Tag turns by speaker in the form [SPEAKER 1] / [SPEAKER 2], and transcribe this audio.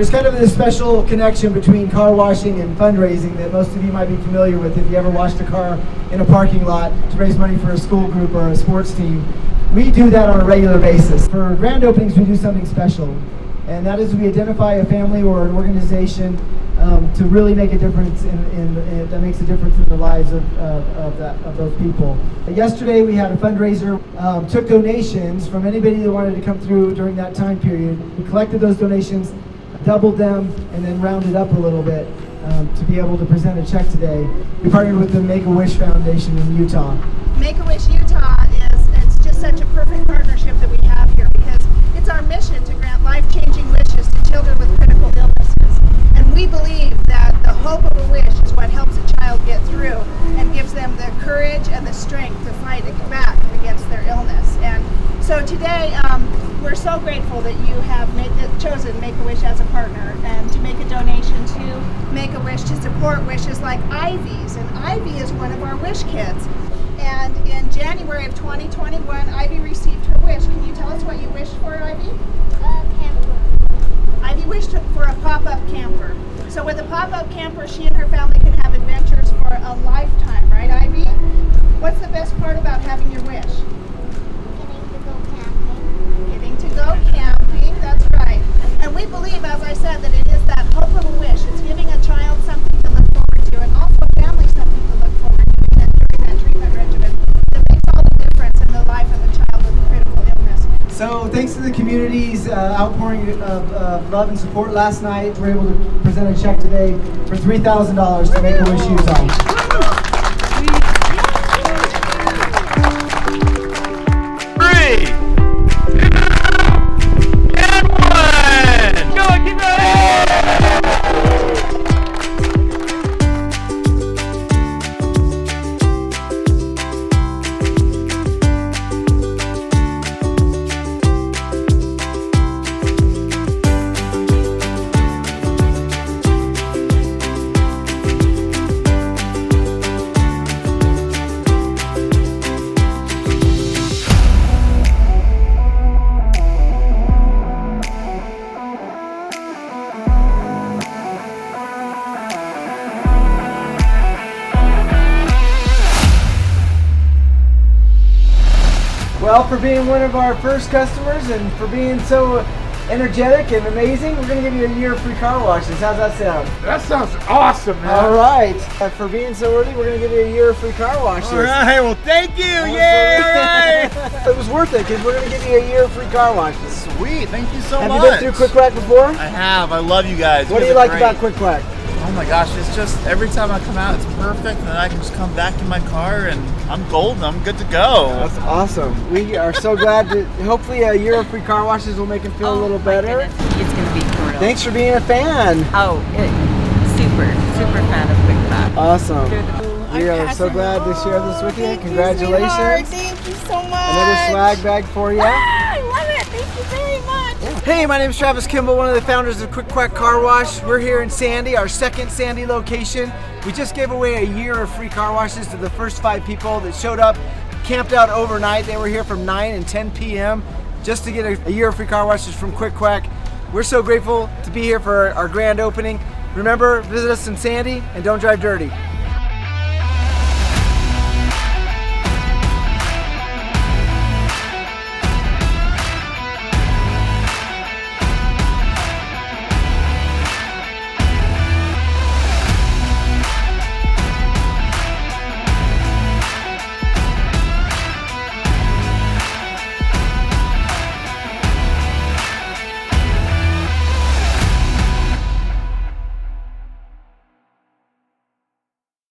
[SPEAKER 1] There's kind of this special connection between car washing and fundraising that most of you might be familiar with if you ever washed a car in a parking lot to raise money for a school group or a sports team. We do that on a regular basis. For grand openings, we do something special, and that is we identify a family or an organization to really make a difference that makes a difference in the lives of those people. Yesterday we had a fundraiser, took donations from anybody that wanted to come through during that time period. We collected those donations, doubled them, and then rounded up a little bit to be able to present a check today. We partnered with the Make-A-Wish Foundation in Utah.
[SPEAKER 2] Make-A-Wish Utah it's just such a perfect partnership that we have here because it's our mission to grant life-changing wishes to children with critical illnesses. And we believe that the hope of a wish is what helps a child get through and gives them the courage and the strength to fight back against their illness. And so today, we're so grateful that you have chosen Make-A-Wish as a partner and to make a donation to Make-A-Wish to support wishes like Ivy's. And Ivy is one of our wish kids. And in January of 2021, Ivy received her wish. Can you tell us what you wished for, Ivy?
[SPEAKER 3] Camper.
[SPEAKER 2] Ivy wished for a pop-up camper. So with a pop-up camper, she and her family can have adventures for a lifetime, right, Ivy? What's the best part about having your wish?
[SPEAKER 3] Getting to go camping.
[SPEAKER 2] Getting to go camping, that's right. And we believe, as I said, that it is that hope of a wish. It's giving a child something to look forward to and also a family something to look forward to during that treatment regimen that makes all the difference in the life of a child with a critical illness.
[SPEAKER 1] So thanks to the community's outpouring of love and support last night, we're able to present a check today for $3,000 to Make-A-Wish Utah. Well, for being one of our first customers and for being so energetic and amazing, we're going to give you a year of free car washes. How's that sound?
[SPEAKER 4] That sounds awesome, man.
[SPEAKER 1] All right. For being so early, we're going to give you a year of free car washes.
[SPEAKER 4] All right, well, thank you. Yay, all right.
[SPEAKER 1] It was worth it because we're going to give you a year of free car washes.
[SPEAKER 5] Sweet, thank you so much.
[SPEAKER 1] Have you been through Quick Quack before?
[SPEAKER 5] I have. I love you guys.
[SPEAKER 1] What do you like about Quick Quack?
[SPEAKER 5] Oh my gosh, it's just every time I come out, it's perfect, and then I can just come back in my car and I'm golden. I'm good to go.
[SPEAKER 1] That's awesome. We are so glad that hopefully a year of free car washes will make him feel a little better.
[SPEAKER 6] It's going to be thrilled.
[SPEAKER 1] Thanks for being a fan.
[SPEAKER 6] Oh, super fan of Quick Quack.
[SPEAKER 1] Awesome. We are so glad to share this with you. Congratulations.
[SPEAKER 2] Thank you so much.
[SPEAKER 1] Another swag bag for you.
[SPEAKER 2] I love it. Thank you very much.
[SPEAKER 1] Hey, my name is Travis Kimball, one of the founders of Quick Quack Car Wash. We're here in Sandy, our second Sandy location. We just gave away a year of free car washes to the first 5 people that showed up, camped out overnight. They were here from 9 and 10 p.m. just to get a year of free car washes from Quick Quack. We're so grateful to be here for our grand opening. Remember, visit us in Sandy and don't drive dirty.